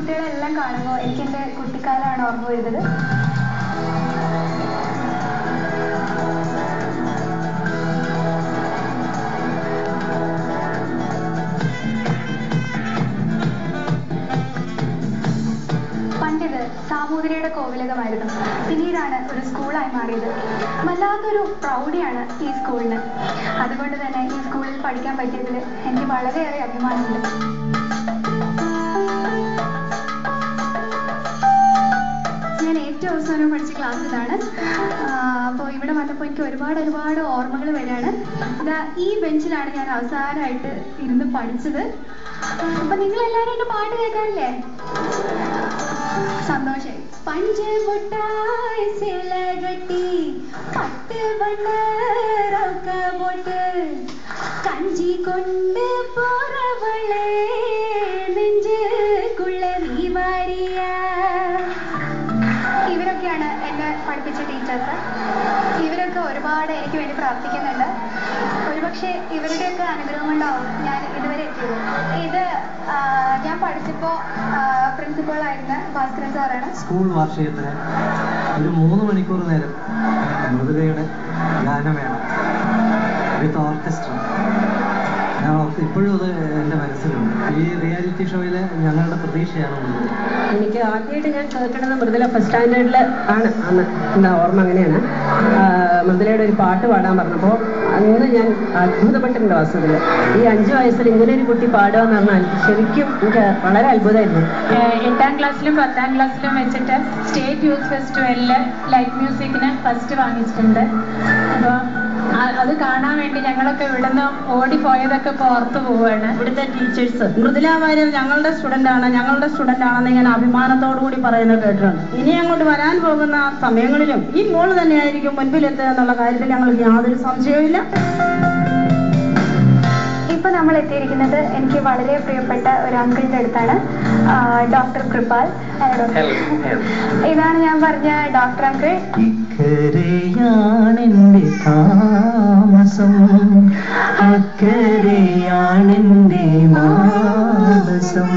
കുട്ടികളെല്ലാം കാണുമ്പോൾ എനിക്ക് എൻ്റെ കുട്ടിക്കാലമാണ് ഓർമ്മ വരുന്നത്. പണ്ടിത് സാമൂതിരിയുടെ കോവിലകമായിരുന്നു. പിന്നീടാണ് ഒരു സ്കൂളായി മാറിയത്. വല്ലാത്തൊരു പ്രൗഢിയാണ് ഈ സ്കൂളിന്. അതുകൊണ്ട് തന്നെ ഈ സ്കൂളിൽ പഠിക്കാൻ പറ്റിയതിൽ എനിക്ക് വളരെയേറെ അഭിമാനമുണ്ട്. ഞാൻ ഏറ്റവും അവസാനം പഠിച്ച ക്ലാസ് ഇതാണ്. അപ്പോൾ ഇവിടെ വന്നപ്പോൾ എനിക്ക് ഒരുപാട് ഓർമ്മകൾ വരികയാണ്. ഇതാ ഈ ബെഞ്ചിലാണ് ഞാൻ അവസാനമായിട്ട് ഇരുന്ന് പഠിച്ചത്. അപ്പൊ നിങ്ങളെല്ലാവരും എൻ്റെ പാട്ട് കേൾക്കാറില്ലേ? സന്തോഷായി. പഞ്ചമുട്ടായി സിലകട്ടി പട്ട് വണ്ണ പോട്ട് കഞ്ചി കൊണ്ട് പോറവളെ നെഞ്ചുക്കുള്ള നീ വാരിയ. ഇവരൊക്കെയാണ് എന്നെ പഠിപ്പിച്ച ടീച്ചേഴ്സ്. ഇവരൊക്കെ ഒരുപാട് എനിക്ക് വേണ്ടി പ്രാർത്ഥിക്കുന്നുണ്ട്. ഒരുപക്ഷെ ഇവരുടെയൊക്കെ അനുഗ്രഹം കൊണ്ടാവും ഞാൻ ഇതുവരെ എത്തിയത്. ഇത് ഞാൻ പഠിച്ചപ്പോൾ പ്രിൻസിപ്പളായിരുന്ന ഭാസ്കരൻ സാറാണ്. സ്കൂൾ വാർഷികത്തിന് ഒരു 3 മണിക്കൂർ നേരം മൃദുലയുടെ ഗാനമേള വിത്ത് ഓർക്കസ്ട്ര. ഞാൻ ഇപ്പോഴും അത് എൻ്റെ മനസ്സിലുണ്ട്. ഈ റിയാലിറ്റി ഷോയിലെ ഞങ്ങളുടെ പ്രതീക്ഷയാണ് മൃദുല. എനിക്ക് ആദ്യമായിട്ട് ഞാൻ കേൾക്കുന്നത് മൃദുല ഫസ്റ്റ് സ്റ്റാൻഡേർഡിൽ ആണ് അന്ന്. എന്താ ഓർമ്മ അങ്ങനെയാണ്. മൃദുലയുടെ ഒരു പാട്ട് പാടാൻ പറഞ്ഞപ്പോൾ അന്ന് ഞാൻ അത്ഭുതപ്പെട്ടിട്ടുണ്ട് വാസ്തവത്തിൽ. ഈ 5 വയസ്സിൽ ഇങ്ങനെ ഒരു കുട്ടി പാടുക എന്ന് പറഞ്ഞാൽ ശരിക്കും എനിക്ക് വളരെ അത്ഭുതമായിരുന്നു. 8ാം ക്ലാസ്സിലും 10ാം ക്ലാസ്സിലും വെച്ചിട്ട് സ്റ്റേറ്റ് യൂത്ത് ഫെസ്റ്റിവലിൽ ലൈറ്റ് മ്യൂസിക്കിന് ഫസ്റ്റ് വാങ്ങിച്ചിട്ടുണ്ട്. അപ്പോൾ അത് കാണാൻ വേണ്ടി ഞങ്ങളൊക്കെ ഇവിടുന്ന് ഓടിപ്പോയതൊക്കെ ഇപ്പോൾ ഓർത്തു പോവുകയാണ്. ഇവിടുത്തെ ടീച്ചേഴ്സ് മൃദുല വാര്യർ ഞങ്ങളുടെ സ്റ്റുഡൻ്റ് ആണെന്ന് ഇങ്ങനെ അഭിമാനത്തോടു കൂടി പറയുന്നത് കേട്ടിട്ടുണ്ട്. ഇനി അങ്ങോട്ട് വരാൻ പോകുന്ന സമയങ്ങളിലും ഈ മോള് തന്നെയായിരിക്കും മുൻപിലെത്തുക എന്നുള്ള കാര്യത്തിൽ ഞങ്ങൾക്ക് യാതൊരു സംശയവുമില്ല. ഇപ്പൊ നമ്മൾ എത്തിയിരിക്കുന്നത് എനിക്ക് വളരെ പ്രിയപ്പെട്ട ഒരു അങ്കിളിന്റെ അടുത്താണ്. ഡോക്ടർ കൃപാൽ. ഇതാണ് ഞാൻ പറഞ്ഞ ഡോക്ടർ അങ്കിൾ. ഇക്കരെയാണെന്റെ താമസം, അക്കരെയാണെന്റെ മാനസം,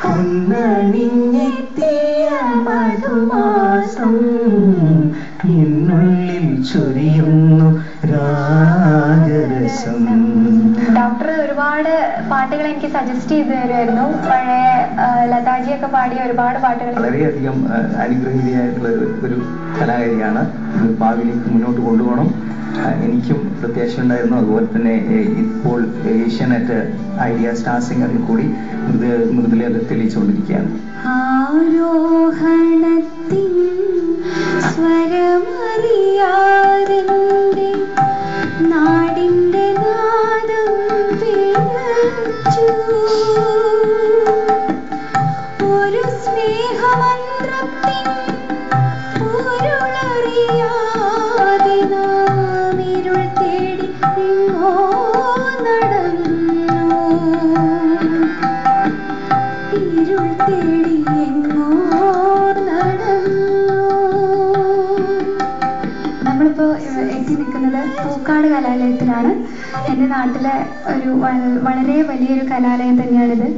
പൊന്നണിഞ്ഞെത്തിയ മധുമാസം, എന്നുള്ളിൽ ചൊരിയുന്നു രാഗരസം. ഡോക്ടർ ഒരുപാട് പാട്ടുകൾ എനിക്ക് സജസ്റ്റ് ചെയ്തു തരുമായിരുന്നു. പഴയ ലതാജിയൊക്കെ പാടിയ ഒരുപാട് പാട്ടുകൾ. വളരെയധികം അനുഗ്രഹീതയായിട്ടുള്ള ഒരു കലാകാരിയാണ്. ഭാവിയിലേക്ക് മുന്നോട്ട് കൊണ്ടുപോകണം. എനിക്കും പ്രത്യാശ ഉണ്ടായിരുന്നു. അതുപോലെ തന്നെ ഇപ്പോൾ ഏഷ്യാനെറ്റ് ഐഡിയ സ്റ്റാർ സിംഗറിൽ കൂടി മൃദുല തെളിയിച്ചുകൊണ്ടിരിക്കുകയാണ്. ആരോഹണത്തിൻ സ്വരമറിയാതെ നാടിന്റെ നാദം വിളച്ചു, ഒരു സ്നേഹമന്ത്രത്തിൻ പൊരുളറിയാതെ നാം ഇരുൾ തേടി എങ്ങോ നടന്നു, ഇരുൾ തേടി എങ്ങോ നടന്നു. നമ്മളിപ്പോ എത്തി നിൽക്കുന്നത് പൂക്കാട് കലാലയത്തിലാണ്. എൻ്റെ നാട്ടിലെ ഒരു വളരെ വലിയൊരു കലാലയം തന്നെയാണിത്.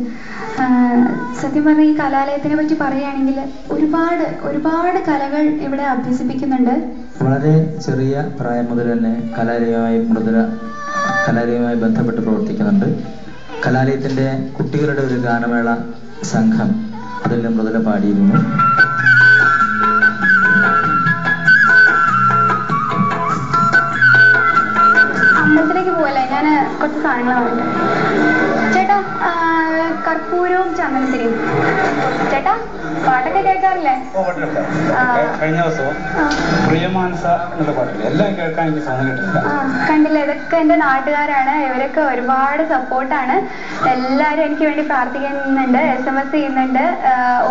സത്യം പറഞ്ഞാൽ ഈ കലാലയത്തിനെ പറ്റി പറയുകയാണെങ്കിൽ ഒരുപാട് കലകൾ ഇവിടെ അഭ്യസിപ്പിക്കുന്നുണ്ട്. വളരെ ചെറിയ പ്രായം മുതൽ തന്നെ കലാലയവുമായി ബന്ധപ്പെട്ട് പ്രവർത്തിക്കുന്നുണ്ട്. കലാലയത്തിൻ്റെ കുട്ടികളുടെ ഒരു ഗാനമേള സംഘം അതിൽ മൃദുല പാടിയിരുന്നു. അമ്പലത്തിലേക്ക് പോകല്ലേ? ഞാൻ കുറച്ച് സാധനങ്ങൾ വാങ്ങിട്ട്. ചേട്ടാ, കർപ്പൂരവും ചന്ദനത്തിരിയും. ചേട്ടാ, പാട്ടൊക്കെ കേൾക്കാറില്ലേ? കഴിഞ്ഞ ദിവസവും പ്രിയമാനസ എന്നുള്ള പാട്ടില്ല എല്ലാം കേൾക്കാൻ എനിക്ക് സമയം കിട്ടില്ല. കണ്ടില്ല, ഇതൊക്കെ എൻ്റെ നാട്ടുകാരാണ്. ഇവരൊക്കെ ഒരുപാട് സപ്പോർട്ടാണ്. എല്ലാവരും എനിക്ക് വേണ്ടി പ്രാർത്ഥിക്കുന്നുണ്ട്, SMS ചെയ്യുന്നുണ്ട്.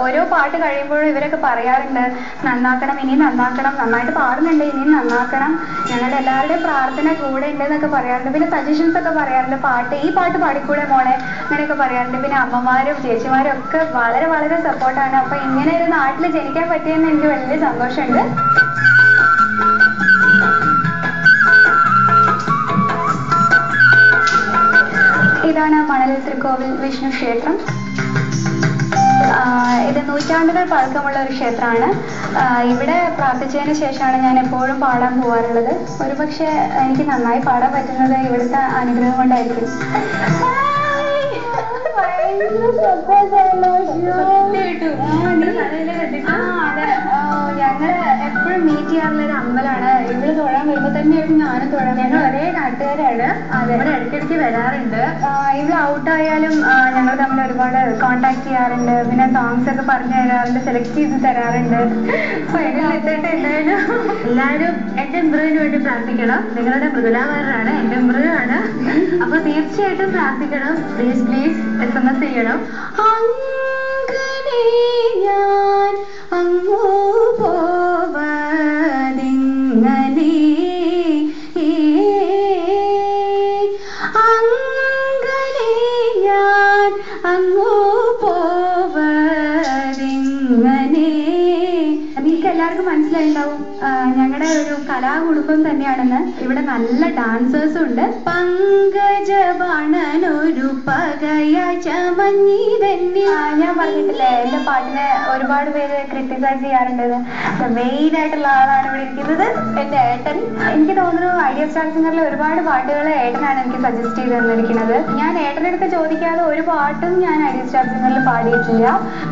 ഓരോ പാട്ട് കഴിയുമ്പോഴും ഇവരൊക്കെ പറയാറുണ്ട്, നന്നാക്കണം, ഇനിയും നന്നാക്കണം, നന്നായിട്ട് പാടുന്നുണ്ട്, ഇനിയും നന്നാക്കണം, ഞങ്ങളുടെ എല്ലാവരുടെയും പ്രാർത്ഥന കൂടെ ഉണ്ട് എന്നൊക്കെ പറയാറുണ്ട്. പിന്നെ സജഷൻസ് ഒക്കെ പറയാറുണ്ട്, ഈ പാട്ട് പാടിക്കൂടെ മോളെ, അങ്ങനെയൊക്കെ പറയാറുണ്ട്. പിന്നെ അമ്മമാരും ചേച്ചിമാരും ഒക്കെ വളരെ സപ്പോർട്ടാണ്. അപ്പൊ ഇങ്ങനെ ഒരു നാട്ടിൽ ജനിക്കാൻ പറ്റിയെന്ന് എനിക്ക് വലിയ സന്തോഷമുണ്ട്. ഇതാണ് മണൽ തൃക്കോവിൽ വിഷ്ണു ക്ഷേത്രം. ഇത് നൂറ്റാണ്ടുകൾ പഴക്കമുള്ള ഒരു ക്ഷേത്രമാണ്. ഇവിടെ പ്രാർത്ഥിച്ചതിന് ശേഷമാണ് ഞാൻ എപ്പോഴും പാടാൻ പോകാറുള്ളത്. ഒരുപക്ഷെ എനിക്ക് നന്നായി പാടാൻ പറ്റുന്നത് ഇവിടുത്തെ അനുഗ്രഹം കൊണ്ടായിരിക്കും. ഞങ്ങള് എപ്പോഴും മീറ്റ് ചെയ്യാറുള്ള ഒരു അമ്പലമാണ്. ഇവിടെ തൊഴാൻ വരുമ്പോ തന്നെയായിരുന്നു ഞാനും തൊഴാൻ. ഞങ്ങൾ ഒരേ നാട്ടുകാരാണ്. അതെ, ഇവിടെ ഇടയ്ക്കിടയ്ക്ക് വരാറുണ്ട്. ഇവിടെ ഔട്ടായാലും ഞങ്ങൾ തമ്മിൽ ഒരുപാട് കോണ്ടാക്ട് ചെയ്യാറുണ്ട്. പിന്നെ സോങ്സ് ഒക്കെ പറഞ്ഞു തരാറുണ്ട്, സെലക്ട് ചെയ്ത് തരാറുണ്ട്. എല്ലാവരും എന്റെ മൃഗന് വേണ്ടി പ്രാർത്ഥിക്കണം. നിങ്ങളുടെ മൃദുലാകാരനാണ്, എന്റെ മൃഗമാണ്. അപ്പൊ തീർച്ചയായിട്ടും പ്രാർത്ഥിക്കണം. പ്ലീസ് പ്ലീസ് SMS ചെയ്യണം. അങ്ങനെ ഞാൻ അങ്ങോ പോവതിങ്ങനെ അങ്ങനെ ഞാൻ അങ്ങോ പോവതിങ്ങനെ. നിങ്ങൾക്ക് എല്ലാവർക്കും മനസ്സിലായിണ്ടാവും ഞങ്ങളുടെ ഒരു കലാകുടുംബം തന്നെയാണെന്ന്. ഇവിടെ നല്ല ഡാൻസേഴ്സും ഉണ്ട്. പങ്കജബാണനൊരു പകയായി ചമഞ്ഞിതന്നെ. ഞാൻ പറഞ്ഞിട്ടില്ലേ എന്റെ പാട്ടിനെ ഒരുപാട് പേര് ക്രിട്ടിസൈസ് ചെയ്യാറുണ്ട്. മെയിൻ ആയിട്ടുള്ള ആളാണ് ഇവിടെ ഇരിക്കുന്നത്, എന്റെ ഏട്ടൻ. എനിക്ക് തോന്നുന്നു ഐഡിയ സ്റ്റാർ സിംഗറിലെ ഒരുപാട് പാട്ടുകൾ ഏട്ടനാണ് എനിക്ക് സജസ്റ്റ് ചെയ്ത് തന്നിരിക്കുന്നത്. ഞാൻ ഏട്ടനടുത്ത് ചോദിക്കാതെ ഒരു പാട്ടും ഞാൻ ഐഡിയ സ്റ്റാർ സിംഗറിൽ പാടിയിട്ടില്ല.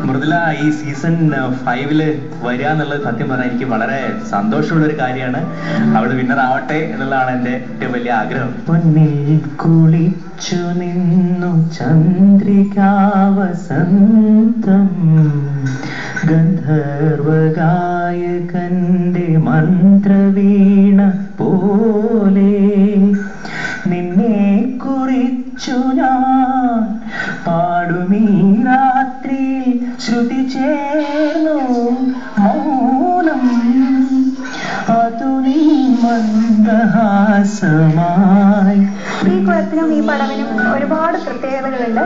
മൃദുല ഈ സീസൺ 5 വരിക എന്നുള്ളത് സത്യം പറഞ്ഞാൽ എനിക്ക് വളരെ സന്തോഷമുള്ള ഒരു കാര്യമാണ്. അവള് വിന്നർ ആവട്ടെ എന്നുള്ളതാണ് എന്റെ ഏറ്റവും വലിയ ആഗ്രഹം. പൊന്നിൽ കുളിച്ചു നിന്നു ചന്ദ്രികാവസന്തം ഗന്ധർവഗായകന്റെ മന്ത്രവീണ പോലെ നിന്നെ കുറിച്ചു ഞാൻ പാടുമീ രാത്രി ശ്രുതി ചേർന്നു മൗനം അതു നീ മന്ദഹാസമായി. ഈ കുളത്തിനും ഈ പടവിനും ഒരുപാട് പ്രത്യേകതകളുണ്ട്.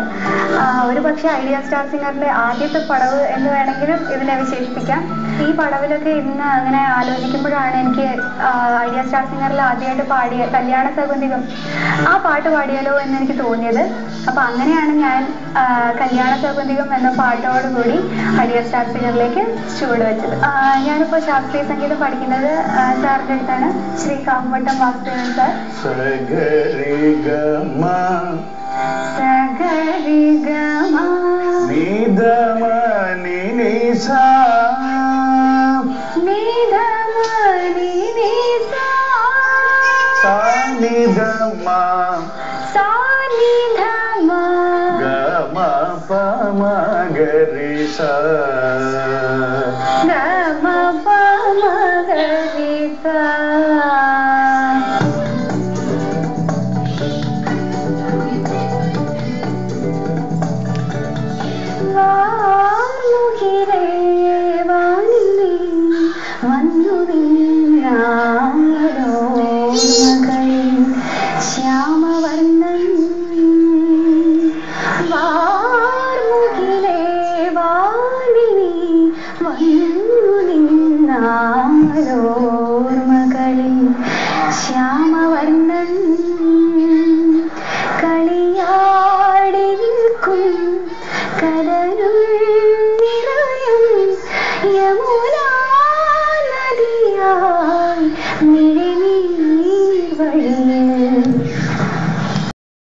ഒരുപക്ഷെ ഐഡിയ സ്റ്റാർ സിംഗറിലെ ആദ്യത്തെ പടവ് എന്ന് വേണമെങ്കിലും ഇതിനെ വിശേഷിപ്പിക്കാം. ഈ പടവിലൊക്കെ ഇന്ന് അങ്ങനെ ആലോചിക്കുമ്പോഴാണ് എനിക്ക് ഐഡിയ സ്റ്റാർ സിംഗറിൽ ആദ്യമായിട്ട് പാടിയ കല്യാണ സൗഗന്ധികം ആ പാട്ട് പാടിയാലോ എന്ന് എനിക്ക് തോന്നിയത്. അപ്പൊ അങ്ങനെയാണ് ഞാൻ കല്യാണ സൗഗന്ധികം എന്ന പാട്ടോടുകൂടി ഐഡിയ സ്റ്റാർ സിംഗറിലേക്ക് ചുവട് വെച്ചത്. ഞാനിപ്പോൾ ശാസ്ത്രീയ സംഗീതം പഠിക്കുന്നത് സാറിന്റെ അടുത്താണ്, ശ്രീ കാമ്പട്ടം വാസുദേവൻ സാർ. ശ്യാമ